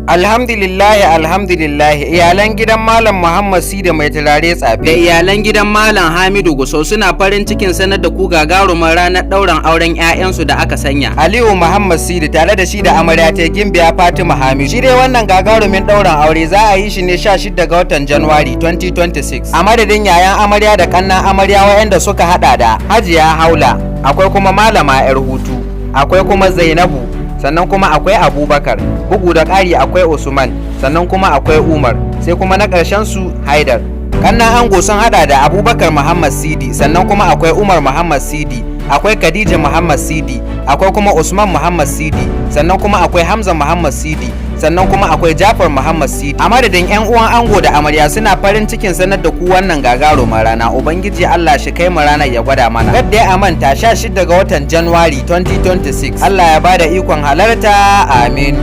Alhamdulillah iyalan gidan Malam Muhammad Sida mai turare tsafe da iyalan gidan Malam Hamidu Gusau suna farin cikin sanar da ku gagarumar ranar ɗaurin auren 'ya'yansu da aka sanya. Aliyu Muhammad Sida tare da shi da amarya ta Gimbiya Fatima Hamidu. Shi dai wannan gagarumin ɗaurin aure za a yi shi ne 16 ga watan Januwari 2026 a madadin yayan amarya da kannan amarya wayanda suka hada da Hajiya Haula, akwai kuma Malama 'yar hutu, akwai kuma Zainabu, sannan kuma akwai Abubakar, bugu da ƙari akwai Usman, sannan kuma akwai Umar, sai kuma na ƙarshen su Haidar. Kannan ango sun hada da Abubakar Muhammad Sidi, sannan kuma akwai Umar Muhammad Sidi, akwai Khadija Muhammad Sidi, akwai kuma Usman Muhammad Sidi, sannan kuma akwai Hamza Muhammad Sidi, sannan kuma akwai Jafar Muhammad Sidi. A madadin 'yan uwan ango da amarya suna farin cikin sanar da ku wannan gagarumar rana. Ubangiji Allah shi kai mu ranar ya gwada mana. Kadda ya manta 16 ga watan Januwari 2026. Allah ya bada ikon halarta. Amin.